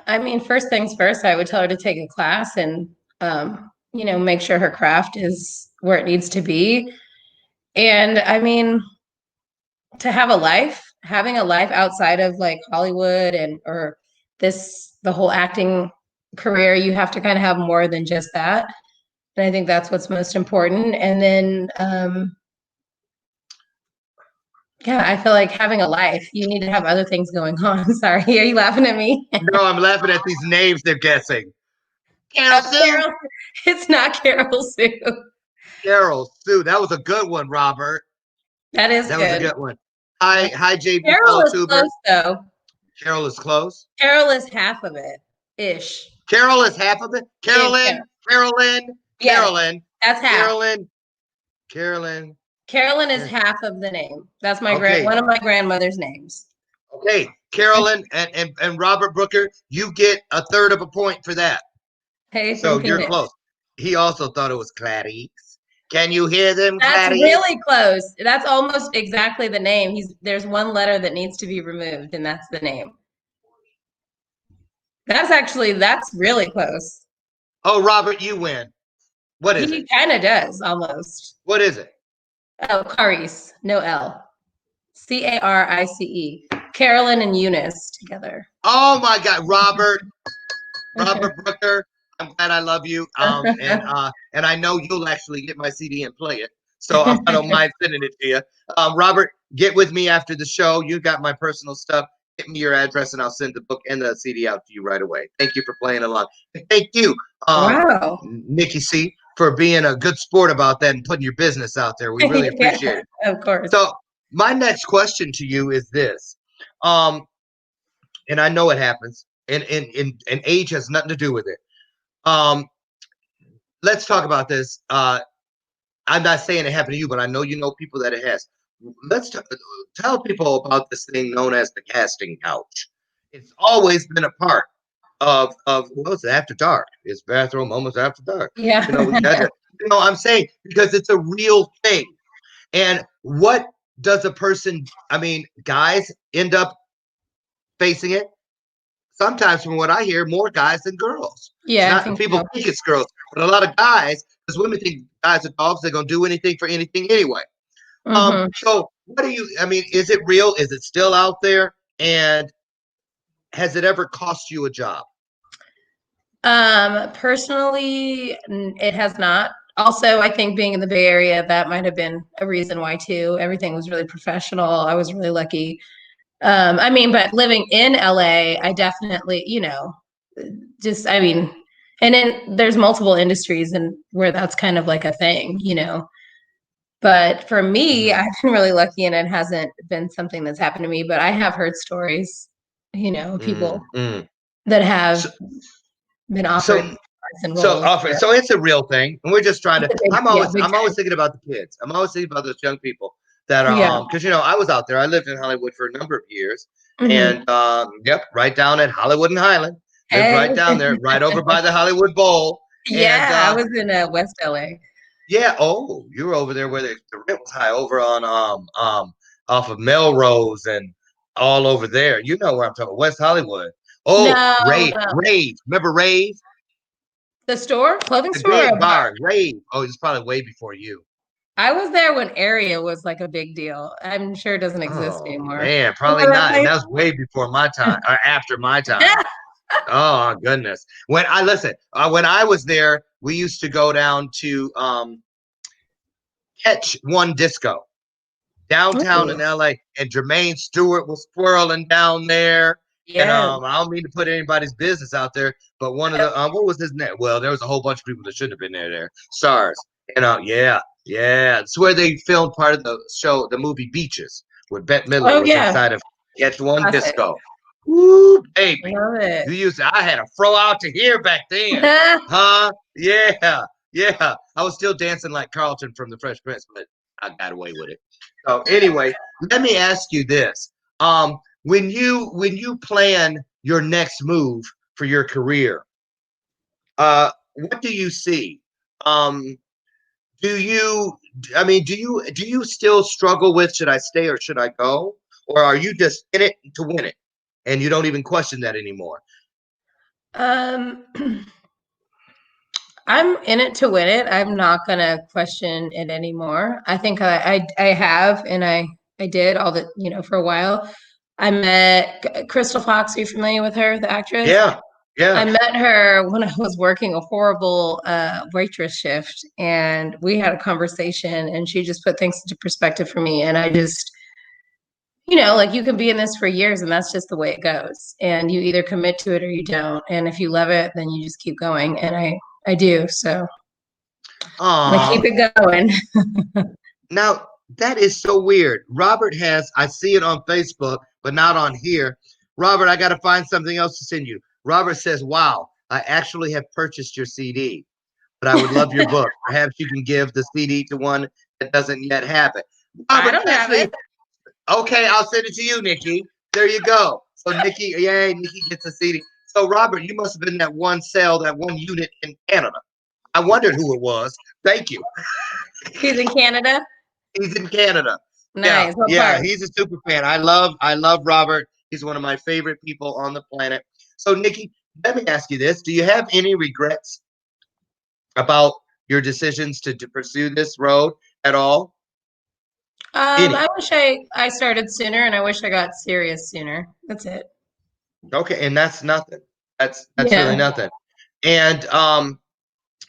I mean, first things first, I would tell her to take a class and, make sure her craft is where it needs to be. And I mean, to have having a life outside of like Hollywood and or the whole acting career, you have to kind of have more than just that. And I think that's what's most important. And then, yeah, I feel like having a life, you need to have other things going on. Sorry, are you laughing at me? No, I'm laughing at these names they're guessing. Carol Sue. Carol, it's not Carol Sue. Carol Sue. That was a good one, Robert. That is That was a good. good one. Hi, JB Carol Fellow is Tuber. close though. Carol is close. Carol is half of it, ish. Carol is half of it. Yeah. Yes, Carolyn, that's half. Carolyn, Carolyn. Carolyn is Yeah. half of the name. That's Okay, one of my grandmother's names. okay. Carolyn and Robert Brooker, you get a third of a point for that. Hey, from So you're Peanuts. close. He also thought it was Clarice. Can you hear them, That's Clarice? really close. That's almost exactly the name. There's one letter that needs to be removed, and that's the name. That's really close. Oh, Robert, you win. What is it? He kind of does almost. What is it? Oh, Carice, no L. Carice. Carolyn and Eunice together. Oh my God, Robert Brooker. I'm glad I love you. And I know you'll actually get my CD and play it. So I don't mind sending it to you. Robert, get with me after the show. You got my personal stuff. Get me your address and I'll send the book and the CD out to you right away. Thank you for playing along. And thank you, Wow. Nikki C, for being a good sport about that and putting your business out there. We really appreciate it. Of course. So my next question to you is this. And I know it happens, and age has nothing to do with it. Let's talk about this. I'm not saying it happened to you, but I know you know people that it has. Let's tell people about this thing known as the casting couch. It's always been a part of what's After Dark. It's Bathrobe Moments After Dark. Yeah. We got to, I'm saying because it's a real thing. And what does a person? I mean, guys end up facing it. Sometimes, from what I hear, more guys than girls. It's Yeah, I not think people so. think it's girls, but a lot of guys, because women think guys are dogs, they're gonna do anything for anything anyway. Hmm. So what do you? I mean, is it real? Is it still out there? And has it ever cost you a job? Personally, it has not. Also, I think being in the Bay Area, that might have been a reason why too. Everything was really professional. I was really lucky. I mean, but living in LA, I definitely, I mean, and then there's multiple industries and where that's kind of like a thing. But for me, Mm-hmm. I've been really lucky and it hasn't been something that's happened to me, but I have heard stories, people Mm-hmm. that have So, been offered so and So roles. offer, so it's a real thing, and we're just trying to. Yeah, big I'm always time. thinking about the kids. I'm always thinking about those young people that are Yeah. because I was out there. I lived in Hollywood for a number of years, Hmm. and yep, right down at Hollywood and Highland. Lived right Hey. down there, right over by the Hollywood Bowl, and Yeah, I was in West LA. yeah. Oh, you were over there where the rent was high, over on off of Melrose and all over there. You know where I'm talking. West Hollywood. Oh, No, no. Rave. Remember Rave? The store, clothing The store, or a big bar? bar, Rave. Oh, it's probably way before you. I was there when Area was like a big deal. I'm sure it doesn't exist Oh anymore. man, probably Remember that not. And place? that was way before my time or after my time. Oh goodness. When I was there, we used to go down to catch one disco downtown in Ooh, LA, and Jermaine Stewart was swirling down there. And yeah. I don't mean to put anybody's business out there, but one of the what was his name? Well, there was a whole bunch of people that shouldn't have been there. Stars. And yeah. It's where they filmed part of the show, the movie Beaches, where Bette Midler Oh was yeah, inside of Catch One classic. Disco. Woo, baby. Love it. I had a fro out to here back then. Huh? Yeah. I was still dancing like Carlton from the Fresh Prince, but I got away with it. So anyway, let me ask you this. When you plan your next move for your career, what do you see? Um, do you do you still struggle with should I stay or should I go? Or are you just in it to win it and you don't even question that anymore? Um, I'm in it to win it. I'm not gonna question it anymore. I think I have, and I did all the, for a while. I met Crystal Fox. Are you familiar with her, the actress? Yeah, I yeah. met her when I was working a horrible waitress shift, and we had a conversation, and she just put things into perspective for me. And I just, like you can be in this for years, and that's just the way it goes. And you either commit to it or you don't. And if you love it, then you just keep going. And I do. So I'm gonna keep Aw. it going. Now that is so weird. Robert has, I see it on Facebook, but not on here. Robert, I got to find something else to send you. Robert says, wow, I actually have purchased your CD, but I would love your book. Perhaps you can give the CD to one that doesn't yet have it. I Robert, don't have actually, it. okay, I'll send it to you, Nikki. There you go. So Nikki, yay, Nikki gets a CD. So Robert, you must have been that one sale, that one unit in Canada. I wondered who it was. Thank you. He's in Canada. He's in Canada. Yeah, Nice. What yeah, part? he's a super fan. I love Robert. He's one of my favorite people on the planet. So Nikki, let me ask you this. Do you have any regrets about your decisions to pursue this road at all? I Any? wish I started sooner, and I wish I got serious sooner. That's it. Okay, and that's nothing. That's really Yeah. nothing. And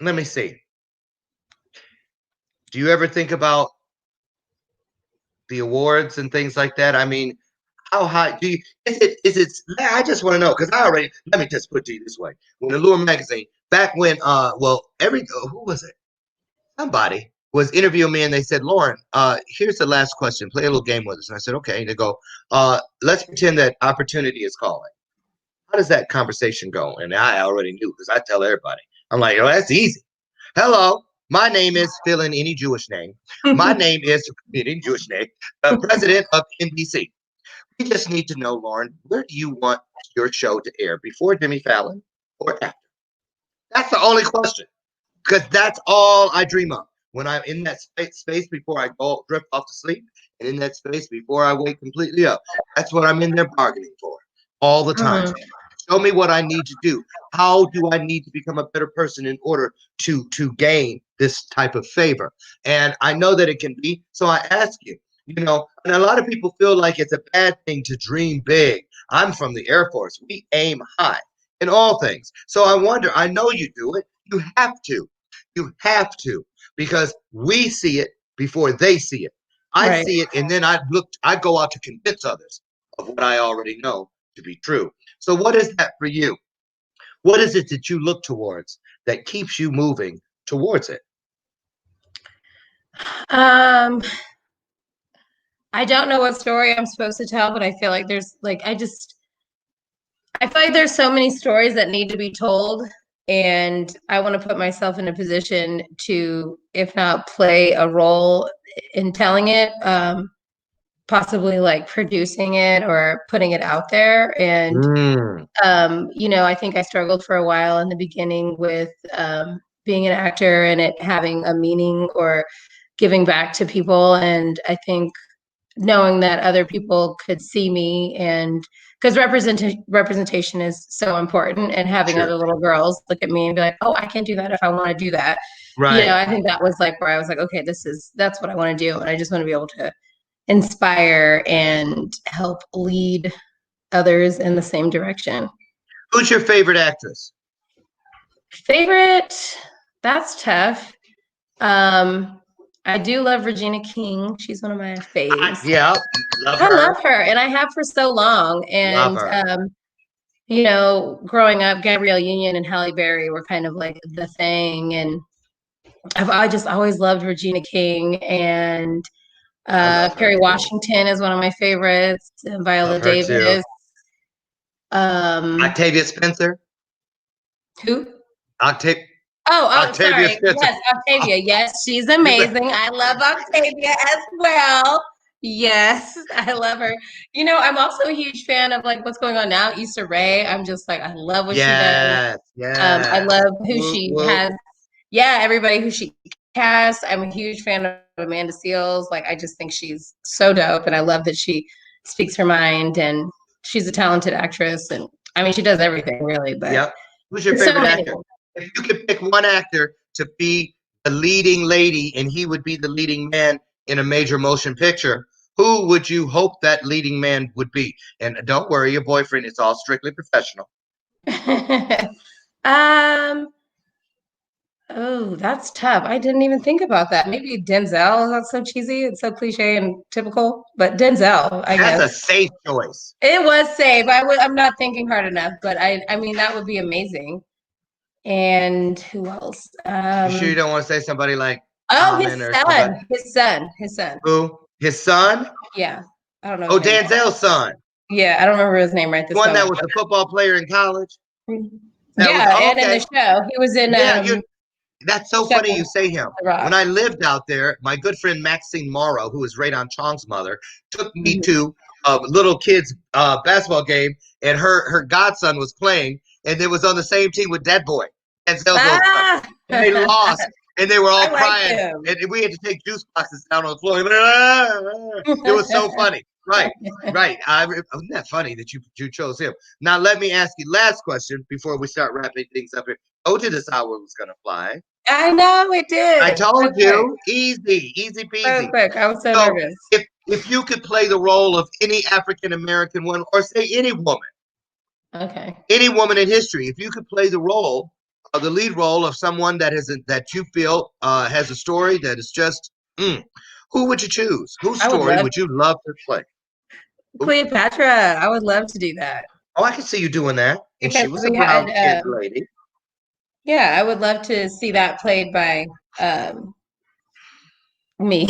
let me see. Do you ever think about the awards and things like that? I mean, how high do you is it I just want to know because I already let me just put it to you this way. When the Lure magazine, back when who was it? Somebody was interviewing me and they said, Loren, here's the last question. Play a little game with us. And I said, okay. And they go, let's pretend that opportunity is calling. How does that conversation go? And I already knew because I tell everybody. I'm like, oh, that's easy. Hello, my name is fill in any Jewish name. My name is any Jewish name, president of NBC. We just need to know, Loren, where do you want your show to air? Before Jimmy Fallon or after? That's the only question because that's all I dream of. When I'm in that space before I go drift off to sleep, and in that space before I wake completely up, that's what I'm in there bargaining for all the time. Mhm. Show me what I need to do. How do I need to become a better person in order to gain this type of favor? And I know that it can be. So I ask you, and a lot of people feel like it's a bad thing to dream big. I'm from the Air Force. We aim high in all things. So I wonder, I know you do it. You have to. You have to because we see it before they see it. I Right. see it and then I go out to convince others of what I already know to be true. So what is that for you? What is it that you look towards that keeps you moving towards it? Um, I don't know what story I'm supposed to tell, but I feel like there's like I feel like there's so many stories that need to be told, and I want to put myself in a position to, if not play a role in telling it, possibly like producing it or putting it out there. And Mm, I think I struggled for a while in the beginning with being an actor and it having a meaning or giving back to people. And I think knowing that other people could see me, and because representation is so important, and having sure. other little girls look at me and be like, oh, I can do that if I want to do that. Right. I think that was like where I was like, okay, that's what I want to do. And I just want to be able to inspire and help lead others in the same direction. Who's your favorite actress? Favorite? That's tough. I do love Regina King. She's one of my faves. Yeah, love I her. love her, and I have for so long. Love And her. growing up, Gabrielle Union and Halle Berry were kind of like the thing, and I just always loved Regina King, and I love her Kerry too. Washington is one of my favorites, and Viola Love her too. Davis. Um, Octavia Spencer. who? Octave Oh, Octavia sorry. Spencer. Yes, Octavia. Yes, she's You bet. amazing. I love Octavia as well. Yes, I love her. I'm also a huge fan of like what's going on now, Issa Rae. I'm just like, I love what she does. Yes, I yes. love who Whoop, she whoop. has. Yeah, everybody who she cast. I'm a huge fan of Amanda Seales. Like, I just think she's so dope, and I love that she speaks her mind, and she's a talented actress. And I mean, she does everything really, but Yep. Who's your there's so favorite many. actor? If you could pick one actor to be the leading lady and he would be the leading man in a major motion picture, who would you hope that leading man would be? And don't worry, your boyfriend is all strictly professional. um. Oh, that's tough. I didn't even think about that. Maybe Denzel. That's so cheesy. It's so cliche and typical, but Denzel, I That's guess. a safe choice. It was safe. I'm not thinking hard enough, but I mean, that would be amazing. And who else? You sure you don't want to say somebody like Oh, Common or somebody? his son. Who? His son? Yeah, I don't know Oh, his name. Denzel's son. Yeah, I don't remember his name right this One that moment. was the football player in college. That was Yeah, and in the okay. show, he was in Yeah, that's so Chef funny you say him. the Rock. When I lived out there, my good friend Maxine Morrow, who is Radon Chong's mother, took me Mhm. to a little kid's basketball game, and her godson was playing, and it was on the same team with that boy, Denzel's old son. Ah, And they lost, and they were all I like crying, him. and we had to take juice boxes down on the floor. It was so funny. Right, right. Wasn't that funny that you chose him? Now let me ask you last question before we start wrapping things up here. Oh, to this hour was gonna fly. I know it I did. So told quick. you, easy So peasy. quick. I was so So nervous. if you could play the role of any African American woman, or say Okay. any woman in history, if you could play the role, the lead role of someone that you feel has a story that is just, who would you choose? Whose I would story love would you love to play? Ooh. Cleopatra. I would love to do that. Oh, I can see you doing that. And Because she was a we had, brown skinned lady. yeah, I would love to see that played by me.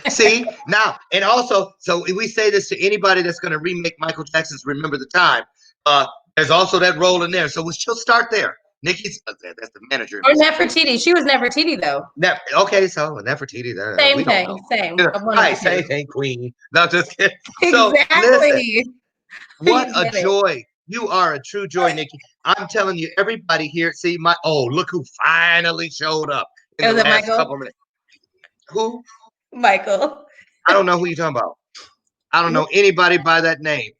See now, and also, so we say this to anybody that's going to remake Michael Jackson's "Remember the Time." Uh, there's also that role in there, so she'll start there. Nikki's that's the manager. Or Nefertiti. She was Nefertiti though. Okay, so Nefertiti, we Same don't thing. know. Same. You know, One of right, the two. same thing, Queen. No, just kidding. So listen, Exactly. what You a did it. joy! You are a true joy, Nikki. I'm telling you, everybody here. See my look who finally showed up in the Was it last couple Michael? of minutes. Who? Michael. I don't know who you're talking about. I don't know anybody by that name.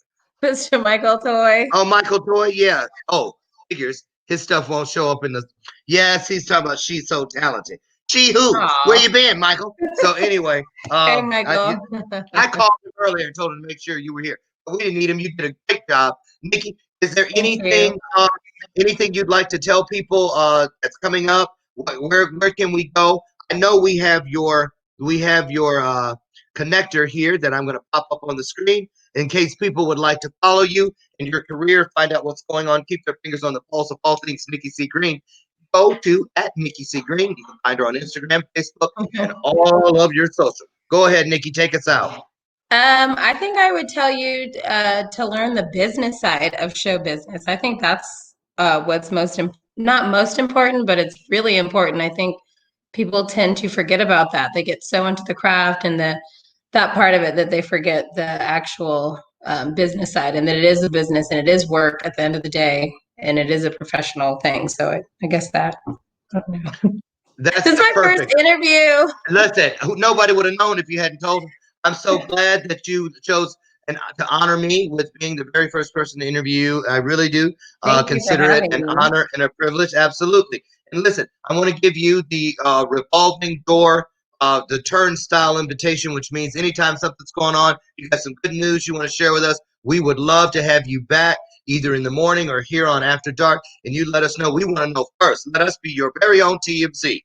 Mr. Michael Toy. Oh, Michael Toy, yeah. Oh, figures. His stuff won't show up in the. Yes, he's talking about she's so talented. She who? Where Aw. you been, Michael? So anyway, Hey, Michael. I called him earlier and told him to make sure you were here. But we didn't need him. You did a great job, Nikki. Is there Thank you. anything you'd like to tell people that's coming up? Where can we go? I know we have your connector here that I'm going to pop up on the screen in case people would like to follow you in your career, find out what's going on, keep their fingers on the pulse of all things Nikki C. Green. Go to @Nikki C. Green. You can find her on Instagram, Facebook, and all of your social. Go ahead, Nikki, take us out. I think I would tell you to learn the business side of show business. I think that's what's not most important, but it's really important. I think people tend to forget about that. They get so into the craft and that part of it that they forget the actual business side, and that it is a business and it is work at the end of the day, and it is a professional thing. So I guess that. I don't know. That's This is the my first perfect. interview. Listen, nobody would have known if you hadn't told them. I'm so glad that you chose and to honor me with being the very first person to interview you. I really do Thank you for consider it having an me. honor and a privilege. Absolutely. And listen, I want to give you the revolving door, the turnstile invitation, which means anytime something's going on, you got some good news you want to share with us, we would love to have you back either in the morning or here on After Dark. And you let us know. We want to know first. Let us be your very own TMZ.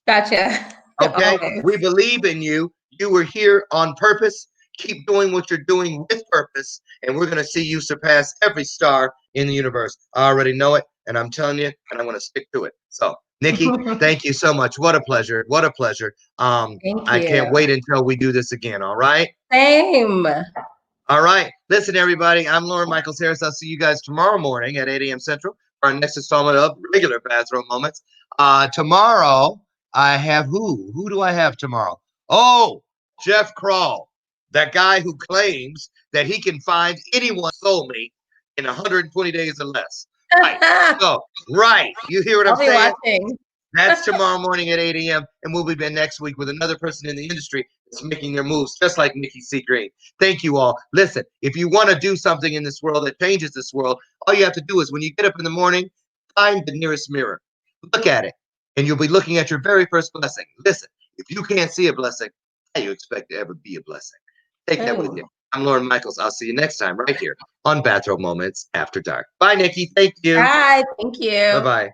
Gotcha. Okay? Always. We believe in you. You were here on purpose. Keep doing what you're doing with purpose, and we're going to see you surpass every star in the universe. I already know it, and I'm telling you, and I'm going to stick to it. So, Nikki, thank you so much. What a pleasure. What a pleasure. Thank I can't you. wait until we do this again. All right? Same. All right. Listen, everybody, I'm Loren Michaels Harris. I'll see you guys tomorrow morning at 8 a.m. Central for our next installment of Regular Bathrobe Moments. Tomorrow, I have who? Who do I have tomorrow? Oh, Jeff Crawl, that guy who claims that he can find anyone's soulmate in 120 days or less. Right. So, right. You hear what I'm I'll be saying? watching. That's tomorrow morning at 8 a.m. And we'll be back next week with another person in the industry that's making their moves, just like Nikki C. Green. Thank you all. Listen, if you want to do something in this world that changes this world, all you have to do is when you get up in the morning, find the nearest mirror, look at it, and you'll be looking at your very first blessing. Listen, if you can't see a blessing, how do you expect to ever be a blessing? Take that with you. I'm Loren Michaels. I'll see you next time right here on Bathrobe Moments After Dark. Bye, Nikki. Thank you. Bye. Thank you. Bye-bye.